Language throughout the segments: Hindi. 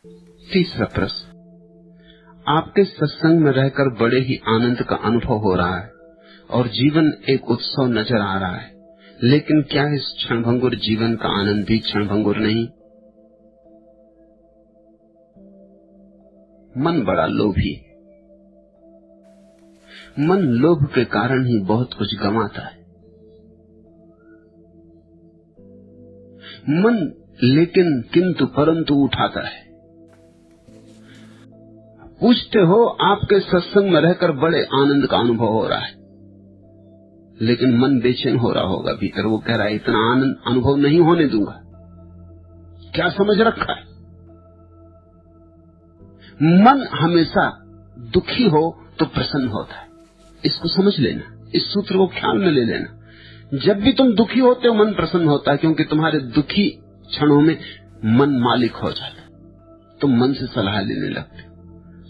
तीसरा प्रश्न, आपके सत्संग में रहकर बड़े ही आनंद का अनुभव हो रहा है और जीवन एक उत्सव नजर आ रहा है, लेकिन क्या इस क्षणभंगुर जीवन का आनंद भी क्षणभंगुर नहीं? मन बड़ा लोभी है। मन लोभ के कारण ही बहुत कुछ गंवाता है। मन लेकिन किंतु परंतु उठाता है। पूछते हो आपके सत्संग में रहकर बड़े आनंद का अनुभव हो रहा है, लेकिन मन बेचैन हो रहा होगा भीतर। वो कह रहा है इतना आनंद अनुभव नहीं होने दूंगा। क्या समझ रखा है? मन हमेशा दुखी हो तो प्रसन्न होता है। इसको समझ लेना, इस सूत्र को ख्याल में ले लेना। जब भी तुम दुखी होते हो मन प्रसन्न होता है, क्योंकि तुम्हारे दुखी क्षणों में मन मालिक हो जाता है। तुम मन से सलाह लेने लगते हो,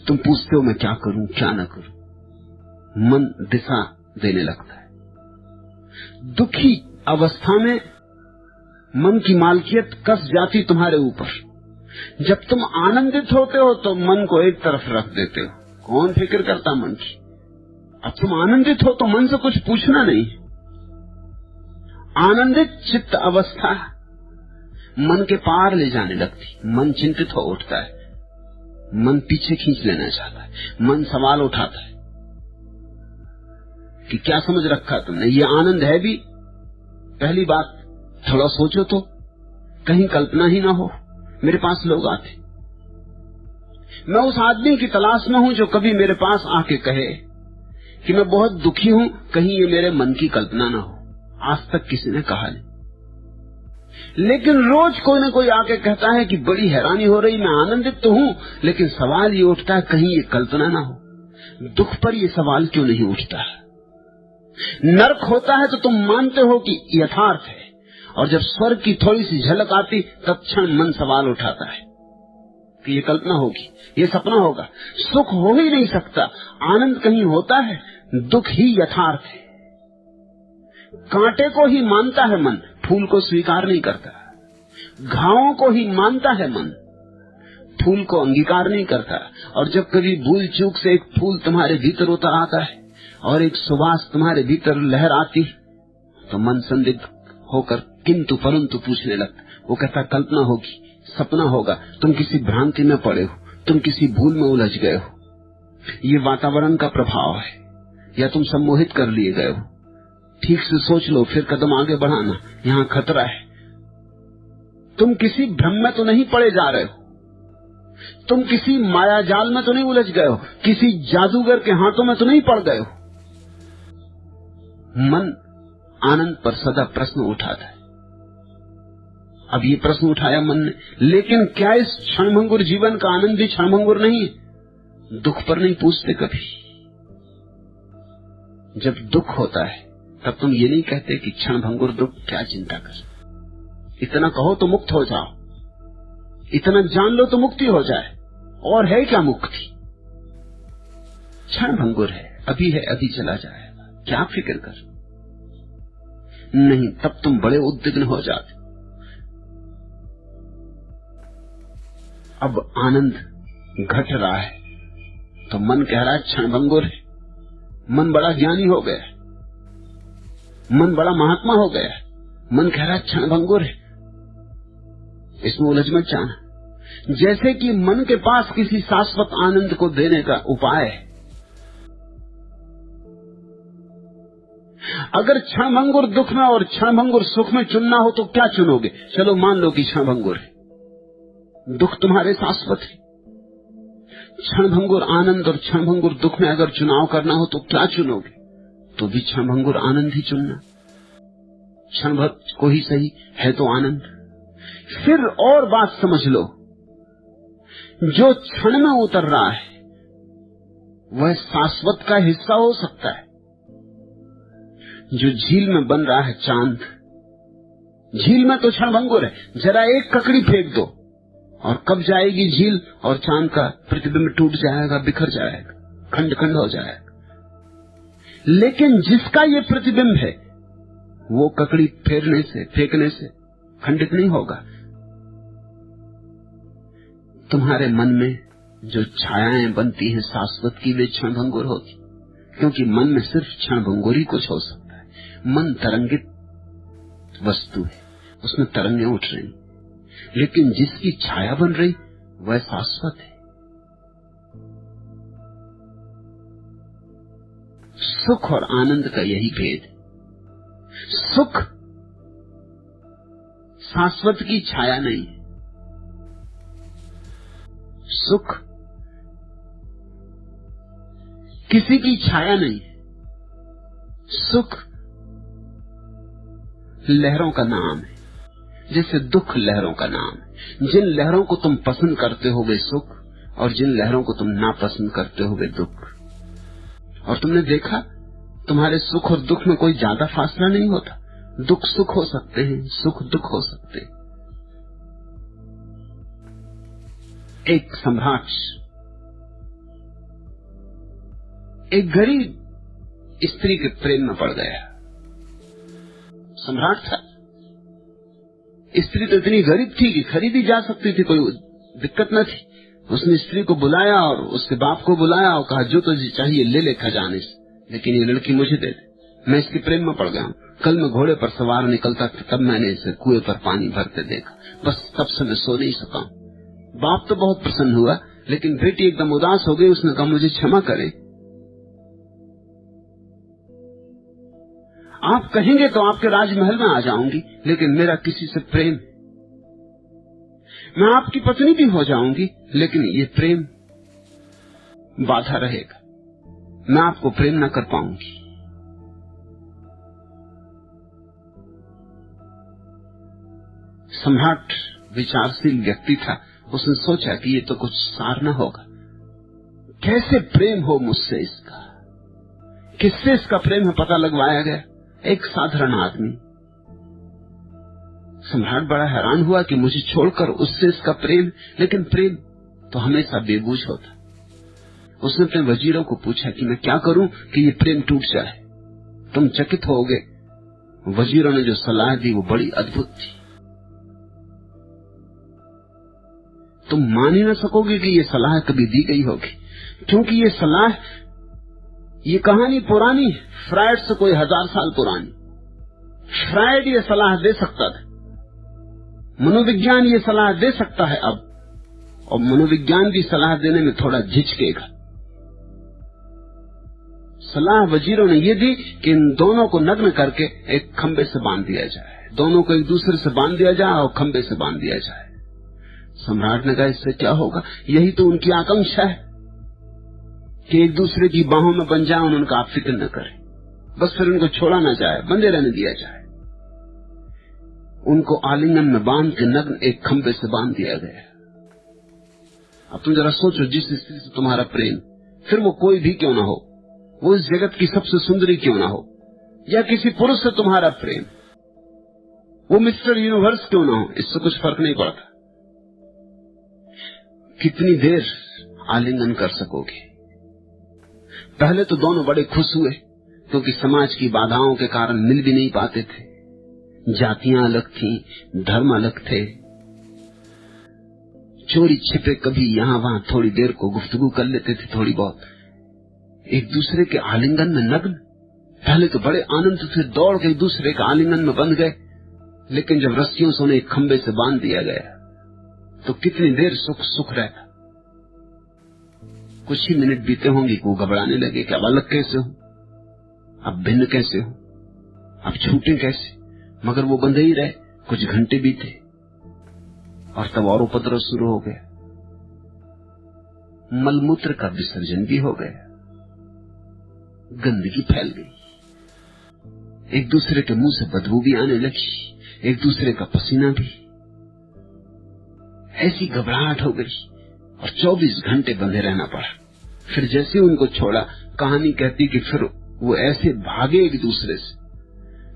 तुम पूछते हो मैं क्या करूं क्या न करूं। मन दिशा देने लगता है। दुखी अवस्था में मन की मालकियत कस जाती तुम्हारे ऊपर। जब तुम आनंदित होते हो तो मन को एक तरफ रख देते हो, कौन फिक्र करता मन की। अब तुम आनंदित हो तो मन से कुछ पूछना नहीं। आनंदित चित्त अवस्था मन के पार ले जाने लगती। मन चिंतित हो उठता है, मन पीछे खींच लेना चाहता है, मन सवाल उठाता है कि क्या समझ रखा तुमने, ये आनंद है भी? पहली बात थोड़ा सोचो तो, कहीं कल्पना ही ना हो। मेरे पास लोग आते, मैं उस आदमी की तलाश में हूं जो कभी मेरे पास आके कहे कि मैं बहुत दुखी हूं, कहीं ये मेरे मन की कल्पना ना हो। आज तक किसी ने कहा नहीं, लेकिन रोज कोई न कोई आके कहता है कि बड़ी हैरानी हो रही, मैं आनंदित तो हूं, लेकिन सवाल ये उठता है कहीं ये कल्पना ना हो। दुख पर ये सवाल क्यों नहीं उठता? नरक होता है तो तुम मानते हो कि यथार्थ है, और जब स्वर्ग की थोड़ी सी झलक आती तत्क्षण मन सवाल उठाता है कि ये कल्पना होगी, ये सपना होगा। सुख हो ही नहीं सकता, आनंद कहीं होता है, दुख ही यथार्थ है। कांटे को ही मानता है मन, फूल को स्वीकार नहीं करता। घावों को ही मानता है मन, फूल को अंगीकार नहीं करता। और जब कभी भूल चूक से एक फूल तुम्हारे भीतर उतर आता है और एक सुवास तुम्हारे भीतर लहर आती, तो मन संदिग्ध होकर किंतु परंतु पूछने लगता। वो कहता कल्पना होगी, सपना होगा, तुम किसी भ्रांति में पड़े हो, तुम किसी भूल में उलझ गए हो। ये वातावरण का प्रभाव है, या तुम सम्मोहित कर लिए गए हो। ठीक से सोच लो, फिर कदम आगे बढ़ाना, यहां खतरा है। तुम किसी भ्रम में तो नहीं पड़े जा रहे हो, तुम किसी माया जाल में तो नहीं उलझ गए हो, किसी जादूगर के हाथों में तो नहीं पड़ गए हो। मन आनंद पर सदा प्रश्न उठाता है। अब ये प्रश्न उठाया मन ने, लेकिन क्या इस क्षणभंगुर जीवन का आनंद भी क्षणभंगुर नहीं है? दुख पर नहीं पूछते कभी। जब दुख होता है तब तुम ये नहीं कहते कि क्षणभंगुर दुख, क्या चिंता कर, इतना कहो तो मुक्त हो जाओ, इतना जान लो तो मुक्ति हो जाए। और है क्या मुक्ति? क्षणभंगुर है, अभी है अभी चला जाएगा, क्या फिक्र कर। नहीं, तब तुम बड़े उद्विग्न हो जाते। अब आनंद घट रहा है तो मन कह रहा है क्षणभंगुर है। मन बड़ा ज्ञानी हो गया, मन बड़ा महात्मा हो गया, मन कह रहा है क्षणभंगुर है। इसमें उलझ मत जाना। जैसे कि मन के पास किसी शाश्वत आनंद को देने का उपाय है। अगर क्षणभंगुर दुख में और क्षणभंगुर सुख में चुनना हो तो क्या चुनोगे? चलो मान लो कि क्षणभंगुर है, दुख तुम्हारे शाश्वत है। क्षणभंगुर आनंद और क्षणभंगुर दुख में अगर चुनाव करना हो तो क्या चुनोगे? तो भी क्षणभंगुर आनंद ही चुनना। क्षण भर को ही सही है तो आनंद। फिर और बात समझ लो, जो क्षण में उतर रहा है वह शाश्वत का हिस्सा हो सकता है। जो झील में बन रहा है चांद, झील में तो क्षणभंगुर है, जरा एक ककड़ी फेंक दो और कब जाएगी झील और चांद का प्रतिबिंब टूट जाएगा, बिखर जाएगा, खंड खंड हो जाएगा। लेकिन जिसका ये प्रतिबिंब है वो ककड़ी फेंकने से खंडित नहीं होगा। तुम्हारे मन में जो छायाएं बनती हैं शाश्वत की, वे क्षणभंगुर होती, क्योंकि मन में सिर्फ क्षणभंगुर ही कुछ हो सकता है। मन तरंगित वस्तु है, उसमें तरंगें उठ रही, लेकिन जिसकी छाया बन रही वह शाश्वत है। सुख और आनंद का यही भेद है। सुख शाश्वत की छाया नहीं है, सुख किसी की छाया नहीं है, सुख लहरों का नाम है, जैसे दुख लहरों का नाम है। जिन लहरों को तुम पसंद करते हो वे सुख, और जिन लहरों को तुम नापसंद करते हो वे दुख। और तुमने देखा तुम्हारे सुख और दुख में कोई ज्यादा फासला नहीं होता। दुख सुख हो सकते हैं, सुख दुख हो सकते हैं। एक सम्राट एक गरीब स्त्री के प्रेम में पड़ गया। सम्राट था, स्त्री तो इतनी गरीब थी कि खरीदी जा सकती थी, कोई दिक्कत न थी। उसने स्त्री को बुलाया और उसके बाप को बुलाया और कहा जो तुझे चाहिए ले ले खजाने से, लेकिन ये लड़की मुझे दे दे, मैं इसके प्रेम में पड़ गया हूं। कल मैं घोड़े पर सवार निकलता था, तब मैंने इसे कुएं पर पानी भरते देखा, बस तब से मैं सो नहीं सका। बाप तो बहुत प्रसन्न हुआ, लेकिन बेटी एकदम उदास हो गई। उसने कहा मुझे क्षमा करें, आप कहेंगे तो आपके राजमहल में आ जाऊंगी, लेकिन मेरा किसी से प्रेम, मैं आपकी पत्नी भी हो जाऊंगी, लेकिन ये प्रेम बाधा रहेगा, मैं आपको प्रेम न कर पाऊंगी। सम्राट विचारशील व्यक्ति था, उसने सोचा कि ये तो कुछ सार न होगा, कैसे प्रेम हो मुझसे इसका, किससे इसका प्रेम है पता लगवाया गया। एक साधारण आदमी। सम्राट बड़ा हैरान हुआ कि मुझे छोड़कर उससे इसका प्रेम, लेकिन प्रेम तो हमेशा बेबूझ होता। उसने अपने वजीरों को पूछा कि मैं क्या करूं कि ये प्रेम टूट जाए। तुम चकित होगे, वजीरों ने जो सलाह दी वो बड़ी अद्भुत थी। तुम मान ही ना सकोगे कि ये सलाह कभी दी गई होगी, क्योंकि ये सलाह, ये कहानी पुरानी है, फ्रायड से कोई 1000 साल पुरानी। फ्रायड ये सलाह दे सकता था, मनोविज्ञान ये सलाह दे सकता है अब, और मनोविज्ञान भी सलाह देने में थोड़ा झिझकेगा। सलाह वजीरों ने ये दी कि इन दोनों को नग्न करके एक खंबे से बांध दिया जाए, दोनों को एक दूसरे से बांध दिया जाए और खंबे से बांध दिया जाए। सम्राट ने कहा इससे क्या होगा, यही तो उनकी आकांक्षा है कि एक दूसरे की बाहों में बन जाए, उनका आप फिक्र न करें, बस फिर उनको छोड़ा न जाए, बंधे रहने दिया जाए। उनको आलिंगन में बांध के नग्न एक खंबे से बांध दिया गया। अब तुम जरा सोचो, जिस स्त्री से तुम्हारा प्रेम, फिर वो कोई भी क्यों ना हो, वो इस जगत की सबसे सुंदरी क्यों ना हो, या किसी पुरुष से तुम्हारा प्रेम, वो मिस्टर यूनिवर्स क्यों ना हो, इससे कुछ फर्क नहीं पड़ता। कितनी देर आलिंगन कर सकोगे। पहले तो दोनों बड़े खुश हुए, क्योंकि समाज की बाधाओं के कारण मिल भी नहीं पाते थे। जातियां अलग थीं, धर्म अलग थे, चोरी छिपे कभी यहां वहां थोड़ी देर को गुफ्तगू कर लेते थे, थोड़ी बहुत, एक दूसरे के आलिंगन में नग्न। पहले तो बड़े आनंद से दौड़ के एक दूसरे के आलिंगन में बंध गए, लेकिन जब रस्सियों से उन्हें एक खंबे से बांध दिया गया तो कितनी देर सुख सुख रहता। कुछ ही मिनट बीते होंगे कि वो घबराने लगे कि अब अलग कैसे हो, अब भिन्न कैसे हो, अब छूटे कैसे, मगर वो बंधे ही रहे। कुछ घंटे बीते और तब और उपद्रव शुरू हो गया। मलमूत्र का विसर्जन भी हो गया, गंदगी फैल गई, एक दूसरे के मुंह से बदबू भी आने लगी, एक दूसरे का पसीना भी। ऐसी घबराहट हो गई और 24 घंटे बंधे रहना पड़ा। फिर जैसे उनको छोड़ा, कहानी कहती कि फिर वो ऐसे भागे एक दूसरे से,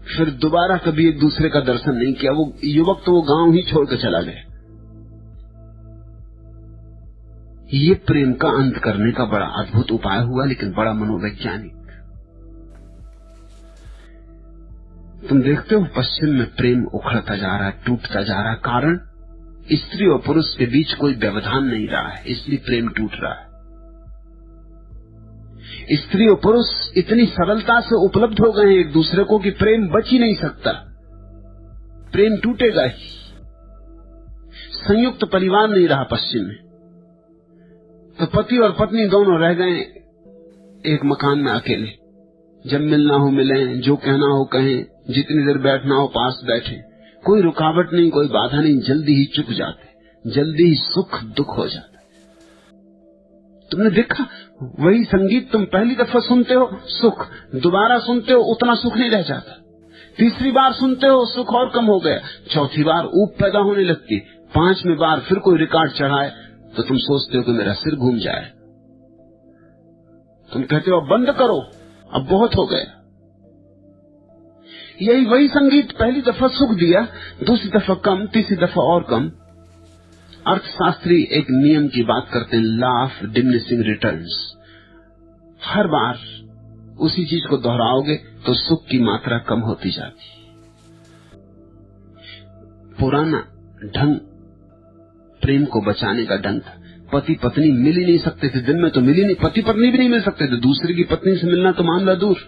फिर दोबारा कभी एक दूसरे का दर्शन नहीं किया। वो युवक तो वो गांव ही छोड़कर चला गया। ये प्रेम का अंत करने का बड़ा अद्भुत उपाय हुआ, लेकिन बड़ा मनोवैज्ञानिक। तुम देखते हो पश्चिम में प्रेम उखड़ता जा रहा है, टूटता जा रहा है। कारण स्त्री और पुरुष के बीच कोई व्यवधान नहीं रहा है, इसलिए प्रेम टूट रहा है। स्त्री और पुरुष इतनी सरलता से उपलब्ध हो गए हैं एक दूसरे को कि प्रेम बच ही नहीं सकता, प्रेम टूटेगा ही। संयुक्त परिवार नहीं रहा पश्चिम में, तो पति और पत्नी दोनों रह गए एक मकान में अकेले। जब मिलना हो मिलें, जो कहना हो कहें, जितनी देर बैठना हो पास बैठे, कोई रुकावट नहीं, कोई बाधा नहीं, जल्दी ही चुक जाते, जल्दी ही सुख दुख हो जाता। तुमने देखा, वही संगीत तुम पहली दफा सुनते हो सुख, दोबारा सुनते हो उतना सुख नहीं रह जाता, तीसरी बार सुनते हो सुख और कम हो गया, चौथी बार ऊब पैदा होने लगती, पांचवीं बार फिर कोई रिकॉर्ड चढ़ाए तो तुम सोचते हो कि मेरा सिर घूम जाए। तुम कहते हो अब बंद करो, अब बहुत हो गया। यही वही संगीत पहली दफा सुख दिया, दूसरी दफा कम, तीसरी दफा और कम। अर्थशास्त्री एक नियम की बात करते हैं, लॉ ऑफ डिमिनिशिंग रिटर्न्स। हर बार उसी चीज को दोहराओगे तो सुख की मात्रा कम होती जाती। पुराना ढंग प्रेम को बचाने का ढंग था। पति पत्नी मिल ही नहीं सकते थे, दिन में तो मिल ही नहीं, पति पत्नी भी नहीं मिल सकते थे, दूसरे की पत्नी से मिलना तो मामला दूर।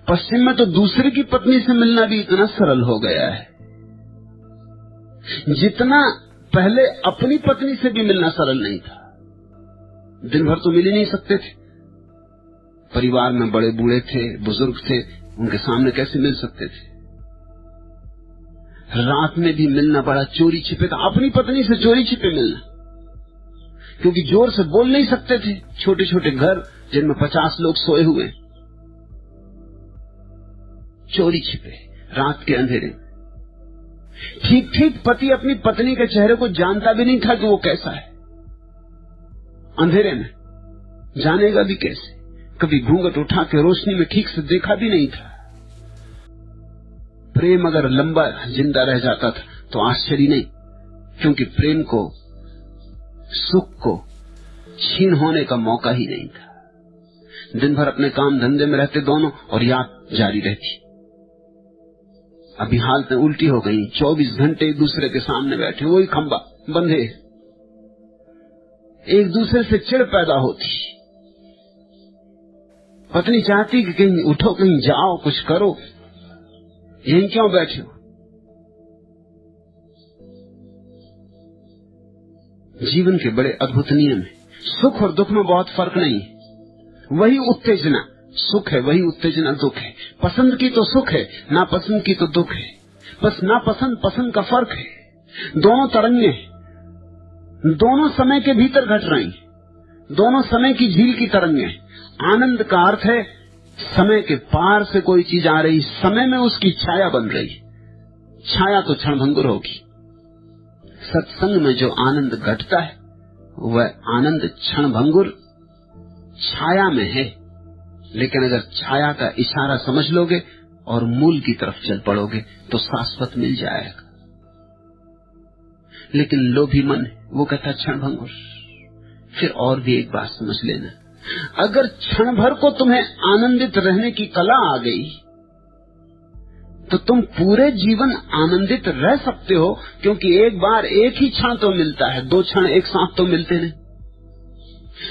पश्चिम में तो दूसरे की पत्नी से मिलना भी इतना सरल हो गया है, जितना पहले अपनी पत्नी से भी मिलना सरल नहीं था। दिन भर तो मिल ही नहीं सकते थे, परिवार में बड़े बूढ़े थे, बुजुर्ग थे, उनके सामने कैसे मिल सकते थे। रात में भी मिलना बड़ा चोरी छिपे था, अपनी पत्नी से चोरी छिपे मिलना, क्योंकि जोर से बोल नहीं सकते थे। छोटे छोटे घर जिनमें 50 लोग सोए हुए, चोरी छिपे रात के अंधेरे। ठीक ठीक पति अपनी पत्नी के चेहरे को जानता भी नहीं था कि वो कैसा है, अंधेरे में जानेगा भी कैसे। कभी घूंघट उठा के रोशनी में ठीक से देखा भी नहीं था। प्रेम अगर लंबा जिंदा रह जाता था तो आश्चर्य नहीं, क्योंकि प्रेम को, सुख को छीन होने का मौका ही नहीं था। दिन भर अपने काम धंधे में रहते दोनों और याद जारी रहती। अभी हालतें उल्टी हो गई, 24 घंटे एक दूसरे के सामने बैठे, वही खंबा बंधे, एक दूसरे से चिढ़ पैदा होती। पत्नी चाहती कि कहीं उठो, कहीं जाओ, कुछ करो, यहीं क्यों बैठे हो। जीवन के बड़े अद्भुत नियम है। सुख और दुख में बहुत फर्क नहीं है, वही उत्तेजना सुख है, वही उत्तेजना दुख है। पसंद की तो सुख है, नापसंद की तो दुख है। बस नापसंद पसंद का फर्क है। दोनों तरंगे, दोनों समय के भीतर घट रही, दोनों समय की झील की तरंगे। आनंद का अर्थ है समय के पार से कोई चीज आ रही, समय में उसकी छाया बन रही। छाया तो क्षणभंगुर होगी। सत्संग में जो आनंद घटता है वह आनंद क्षणभंगुर छाया में है, लेकिन अगर छाया का इशारा समझ लोगे और मूल की तरफ चल पड़ोगे तो शाश्वत मिल जाएगा। लेकिन लोभी मन वो कहता क्षणभंगुर। फिर और भी एक बात समझ लेना, अगर क्षण भर को तुम्हें आनंदित रहने की कला आ गई तो तुम पूरे जीवन आनंदित रह सकते हो, क्योंकि एक बार एक ही क्षण तो मिलता है, दो क्षण एक साथ तो मिलते नहीं।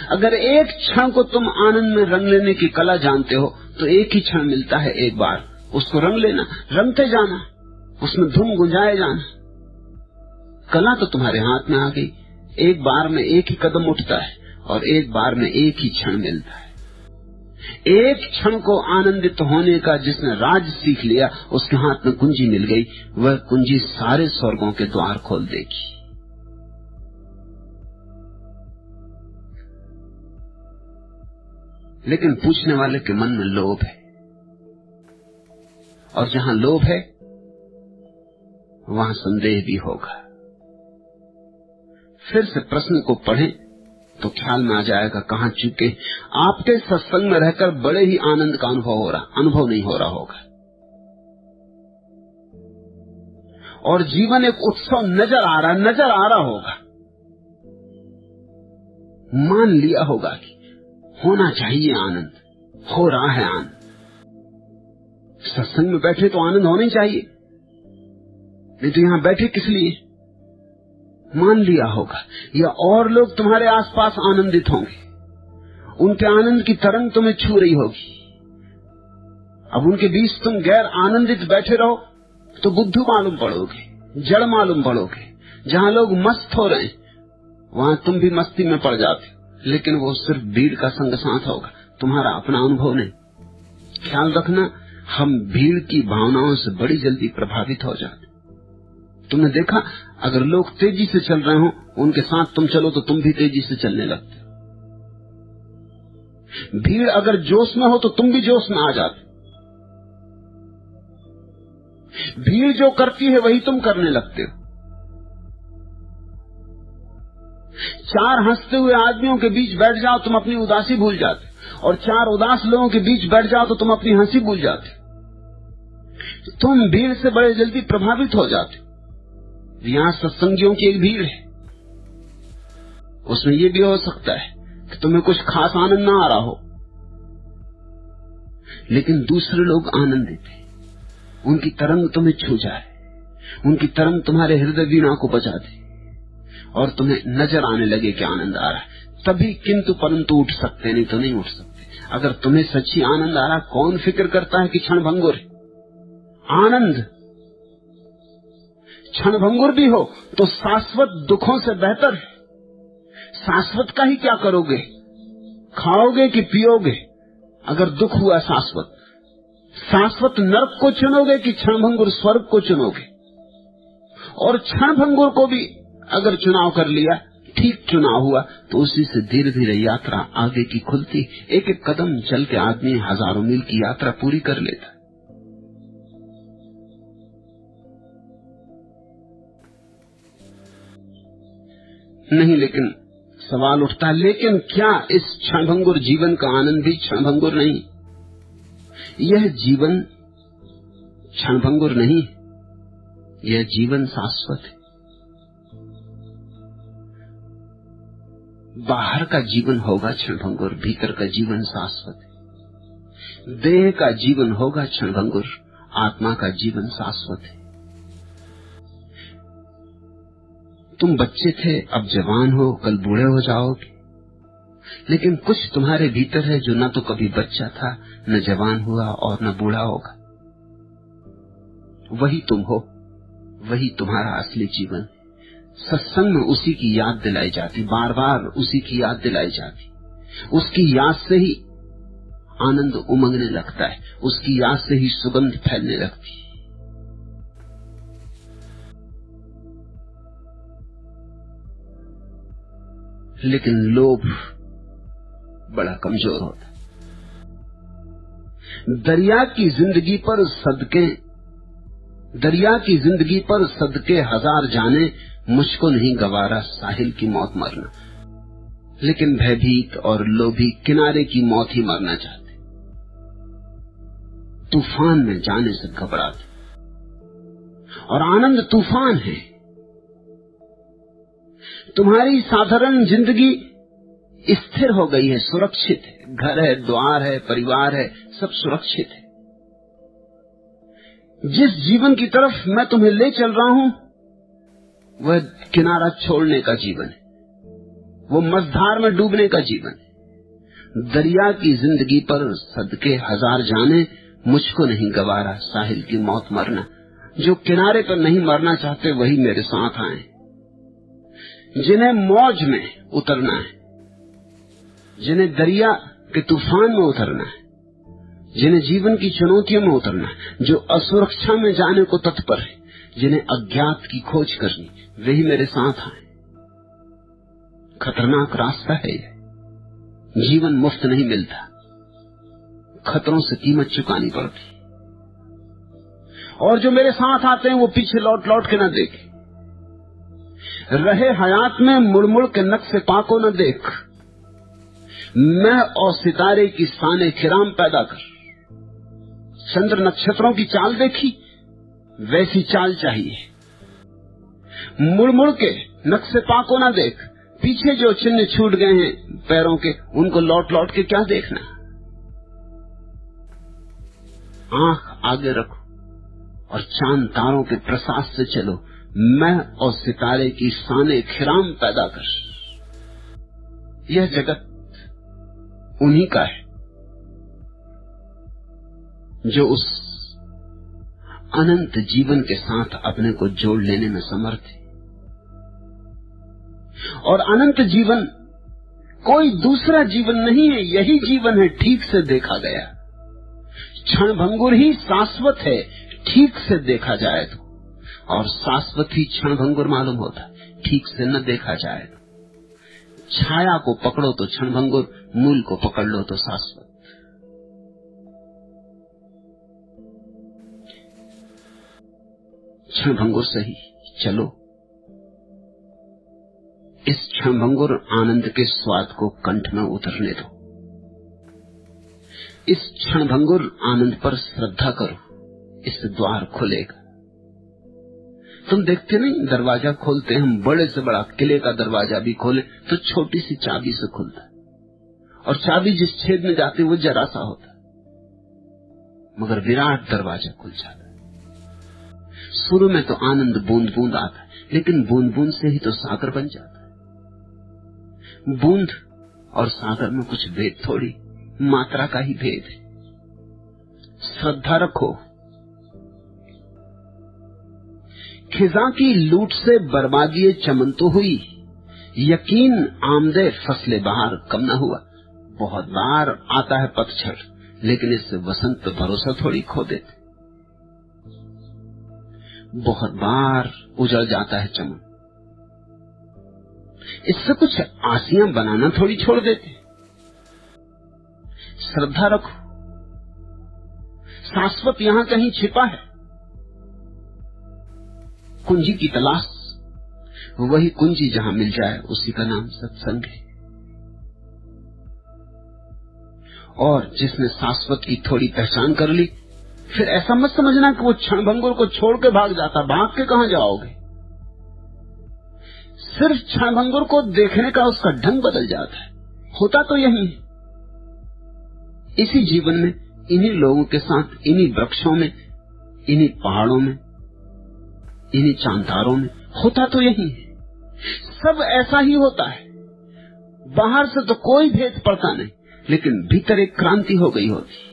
अगर एक क्षण को तुम आनंद में रंग लेने की कला जानते हो तो एक ही क्षण मिलता है, एक बार उसको रंग लेना, रंगते जाना, उसमें धुन गुंजाए जाना। कला तो तुम्हारे हाथ में आ गई। एक बार में एक ही कदम उठता है और एक बार में एक ही क्षण मिलता है। एक क्षण को आनंदित होने का जिसने राज सीख लिया, उसके हाथ में कुंजी मिल गई, वह कुंजी सारे स्वर्गों के द्वार खोल देगी। लेकिन पूछने वाले के मन में लोभ है, और जहां लोभ है वहां संदेह भी होगा। फिर से प्रश्न को पढ़ें तो ख्याल में आ जाएगा कहां चुके। आपके सत्संग में रहकर बड़े ही आनंद का अनुभव नहीं हो रहा होगा, और जीवन एक उत्सव नजर आ रहा होगा। मान लिया होगा कि होना चाहिए आनंद, हो रहा है आनंद। सत्संग में बैठे तो आनंद होना ही चाहिए, नहीं तो यहां बैठे किस लिए। मान लिया होगा, या और लोग तुम्हारे आसपास आनंदित होंगे, उनके आनंद की तरंग तुम्हें छू रही होगी। अब उनके बीच तुम गैर आनंदित बैठे रहो तो बुद्धू मालूम पड़ोगे, जड़ मालूम पड़ोगे। जहां लोग मस्त हो रहे हैं वहां तुम भी मस्ती में पड़ जाते, लेकिन वो सिर्फ भीड़ का संग साथ होगा, तुम्हारा अपना अनुभव नहीं। ख्याल रखना, हम भीड़ की भावनाओं से बड़ी जल्दी प्रभावित हो जाते। तुमने देखा, अगर लोग तेजी से चल रहे हो उनके साथ तुम चलो तो तुम भी तेजी से चलने लगते हो। भीड़ अगर जोश में हो तो तुम भी जोश में आ जाते। भीड़ जो करती है वही तुम करने लगते हो। चार हंसते हुए आदमियों के बीच बैठ जाओ तुम अपनी उदासी भूल जाते, और चार उदास लोगों के बीच बैठ जाओ तो तुम अपनी हंसी भूल जाते। तुम भीड़ से बड़े जल्दी प्रभावित हो जाते। यहां सत्संगियों की एक भीड़ है, उसमें यह भी हो सकता है कि तुम्हें कुछ खास आनंद ना आ रहा हो, लेकिन दूसरे लोग आनंदित हैं, उनकी तरंग तुम्हें छू जाए, उनकी तरंग तुम्हारे हृदय वीणा को बजा दे और तुम्हें नजर आने लगे कि आनंद आ रहा है। तभी किंतु परंतु उठ सकते, नहीं तो नहीं उठ सकते। अगर तुम्हें सच्ची आनंद आ रहा, कौन फिक्र करता है कि क्षण भंगुर है? आनंद क्षण भंगुर भी हो तो शाश्वत दुखों से बेहतर है। शाश्वत का ही क्या करोगे, खाओगे कि पियोगे? अगर दुख हुआ शाश्वत, शाश्वत नरक को चुनोगे कि क्षणभंगुर स्वर्ग को चुनोगे? और क्षणभंगुर को भी अगर चुनाव कर लिया, ठीक चुनाव हुआ, तो उसी से धीरे धीरे यात्रा आगे की खुलती। एक एक कदम चल के आदमी हजारों मील की यात्रा पूरी कर लेता। नहीं, लेकिन सवाल उठता है, लेकिन क्या इस क्षणभंगुर जीवन का आनंद भी क्षणभंगुर नहीं? यह जीवन क्षणभंगुर नहीं, यह जीवन शाश्वत है। बाहर का जीवन होगा क्षणभंगुर, भीतर का जीवन शाश्वत है। देह का जीवन होगा क्षणभंगुर, आत्मा का जीवन शाश्वत है। तुम बच्चे थे, अब जवान हो, कल बूढ़े हो जाओगे, लेकिन कुछ तुम्हारे भीतर है जो न तो कभी बच्चा था, न जवान हुआ और न बूढ़ा होगा। वही तुम हो, वही तुम्हारा असली जीवन। सत्संग में उसी की याद दिलाई जाती, बार बार उसी की याद दिलाई जाती। उसकी याद से ही आनंद उमंगने लगता है, उसकी याद से ही सुगंध फैलने लगती। लेकिन लोभ बड़ा कमजोर होता है। दरिया की जिंदगी पर सदके हजार जाने, मुझको नहीं गवारा साहिल की मौत मरना। लेकिन भयभीत और लोभी किनारे की मौत ही मरना चाहते, तूफान में जाने से घबराते। और आनंद तूफान है। तुम्हारी साधारण जिंदगी स्थिर हो गई है, सुरक्षित है। घर है, द्वार है, परिवार है, सब सुरक्षित है। जिस जीवन की तरफ मैं तुम्हें ले चल रहा हूं वह किनारा छोड़ने का जीवन है, वो मझधार में डूबने का जीवन है। दरिया की जिंदगी पर सदके हजार जाने, मुझको नहीं गवारा साहिल की मौत मरना। जो किनारे पर नहीं मरना चाहते वही मेरे साथ आए। जिन्हें मौज में उतरना है, जिन्हें दरिया के तूफान में उतरना है, जिन्हें जीवन की चुनौतियों में उतरना है, जो असुरक्षा में जाने को तत्पर है, जिन्हें अज्ञात की खोज करनी, वही मेरे साथ आए। खतरनाक रास्ता है यह। जीवन मुफ्त नहीं मिलता, खतरों से कीमत चुकानी पड़ती। और जो मेरे साथ आते हैं वो पीछे लौट लौट के न देखे, रहे हयात में मुड़ मुड़ के नक्शे पाको न देख। मैं और सितारे की साने खिराम पैदा कर। चंद्र नक्षत्रों की चाल देखी, वैसी चाल चाहिए। मुड़ मुड़ के नक्शे पाको न देख। पीछे जो चिन्ह छूट गए हैं पैरों के, उनको लौट लौट के क्या देखना। आंख आगे रखो और चांद तारों के प्रसाद से चलो, मैं और सितारे की शाने खिराम पैदा कर। यह जगत उन्हीं का है जो उस अनंत जीवन के साथ अपने को जोड़ लेने में समर्थ है। और अनंत जीवन कोई दूसरा जीवन नहीं है, यही जीवन है, ठीक से देखा गया। क्षणभंगुर ही शाश्वत है, ठीक से देखा जाए तो, और शाश्वत ही क्षणभंगुर मालूम होता है, ठीक से न देखा जाए तो। छाया को पकड़ो तो क्षणभंगुर, मूल को पकड़ लो तो शाश्वत। क्षणभंगुर सही चलो, इस क्षणभंगुर आनंद के स्वाद को कंठ में उतरने दो। इस क्षणभंगुर आनंद पर श्रद्धा करो, इससे द्वार खुलेगा। तुम देखते नहीं, दरवाजा खोलते हैं हम, बड़े से बड़ा किले का दरवाजा भी खोले तो छोटी सी चाबी से खुलता है, और चाबी जिस छेद में जाती है वो जरा सा होता है, मगर विराट दरवाजा खुल जाता है। शुरू में तो आनंद बूंद बूंद आता है, लेकिन बूंद बूंद से ही तो सागर बन जाता है। बूंद और सागर में कुछ भेद थोड़ी, मात्रा का ही भेद है। श्रद्धा रखो। खिजा की लूट से बर्बादी चमन तो हुई, यकीन आमदे फसले बहार कम न हुआ। बहुत बार आता है पतझड़, लेकिन इससे वसंत पर भरोसा थोड़ी खो देते। बहुत बार उजड़ जाता है चमन, इससे कुछ आसियां बनाना थोड़ी छोड़ देते। श्रद्धा रखो, शाश्वत यहां कहीं छिपा है। कुंजी की तलाश, वही कुंजी जहां मिल जाए उसी का नाम सत्संग है। और जिसने शाश्वत की थोड़ी पहचान कर ली, फिर ऐसा मत समझना कि वो क्षणभंगुर को छोड़ के भाग जाता। भाग के कहां जाओगे? सिर्फ क्षणभंगुर को देखने का उसका ढंग बदल जाता है। होता तो यही है, इसी जीवन में, इन्हीं लोगों के साथ, इन्हीं वृक्षों में, इन्हीं पहाड़ों में, इन्हीं चांतारों में, होता तो यही है। सब ऐसा ही होता है। बाहर से तो कोई भेद पड़ता नहीं, लेकिन भीतर एक क्रांति हो गई होती।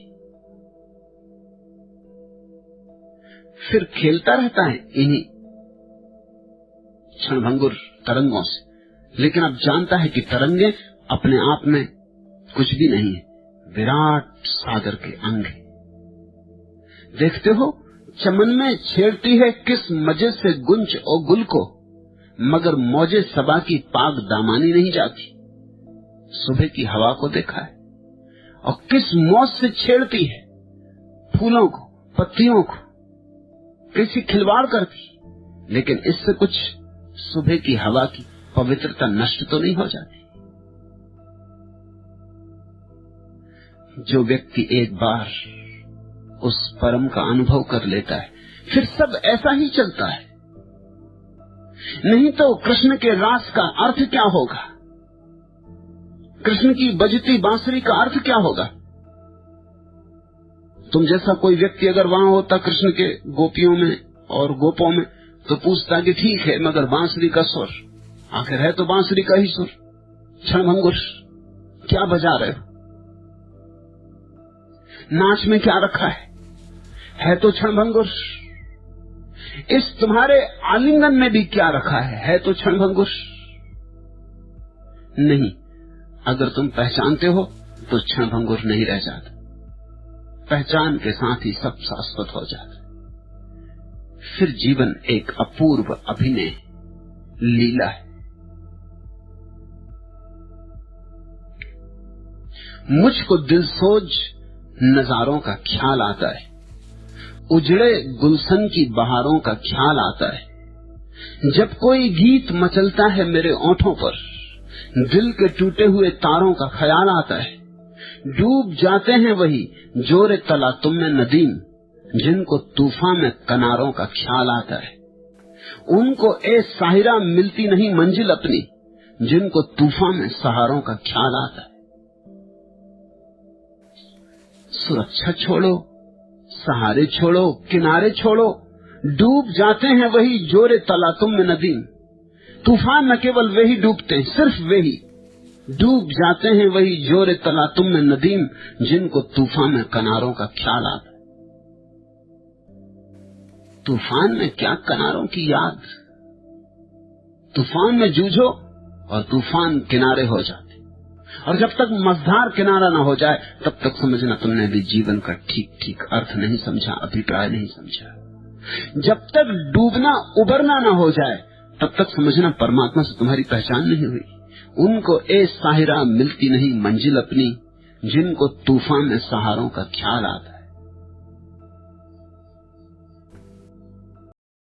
फिर खेलता रहता है इन्हीं क्षणभंगुर तरंगों से, लेकिन अब जानता है कि तरंगे अपने आप में कुछ भी नहीं है, विराट सागर के अंग है। देखते हो, चमन में छेड़ती है किस मजे से गुंज और गुल को, मगर मौजे सबा की पाक दामानी नहीं जाती। सुबह की हवा को देखा है, और किस मौज से छेड़ती है फूलों को, पत्तियों को, कैसी खिलवाड़ करती, लेकिन इससे कुछ सुबह की हवा की पवित्रता नष्ट तो नहीं हो जाती। जो व्यक्ति एक बार उस परम का अनुभव कर लेता है, फिर सब ऐसा ही चलता है। नहीं तो कृष्ण के रास का अर्थ क्या होगा? कृष्ण की बजती बांसुरी का अर्थ क्या होगा? तुम जैसा कोई व्यक्ति अगर वहां होता कृष्ण के गोपियों में और गोपों में, तो पूछता कि ठीक है, मगर बांसुरी का सुर, आखिर है तो बांसुरी का ही सुर, क्षणभंगुर क्या बजा रहे हो? नाच में क्या रखा है तो क्षणभंगुर। इस तुम्हारे आलिंगन में भी क्या रखा है तो क्षणभंगुर। नहीं, अगर तुम पहचानते हो तो क्षणभंगुर नहीं रह जाता, पहचान के साथ ही सब शाश्वत हो जाता। फिर जीवन एक अपूर्व अभिनय लीला है। मुझको दिलसोज नजारों का ख्याल आता है, उजड़े गुलशन की बहारों का ख्याल आता है। जब कोई गीत मचलता है मेरे ओंठों पर, दिल के टूटे हुए तारों का ख्याल आता है। डूब जाते हैं वही जोरे तला तुम में नदीम, जिनको तूफान में किनारों का ख्याल आता है। उनको ए साहिरा मिलती नहीं मंजिल अपनी, जिनको तूफान में सहारों का ख्याल आता है। सुरक्षा छोड़ो, सहारे छोड़ो, किनारे छोड़ो, डूब जाते हैं वही जोरे तला तुम में नदीम। तूफान में केवल वे ही डूबते हैं, सिर्फ वे ही डूब जाते हैं वही जोरे तला तुम में नदीम, जिनको तूफान में किनारों का ख्याल आता। तूफान में क्या किनारों की याद। तूफान में जूझो और तूफान किनारे हो जाते, और जब तक मझधार किनारा ना हो जाए तब तक समझना तुमने भी जीवन का ठीक ठीक अर्थ नहीं समझा, अभिप्राय नहीं समझा। जब तक डूबना उबरना ना हो जाए तब तक समझना परमात्मा से तुम्हारी पहचान नहीं हुई। उनको ए साहिरा मिलती नहीं मंजिल अपनी, जिनको तूफान में सहारों का ख्याल आता है।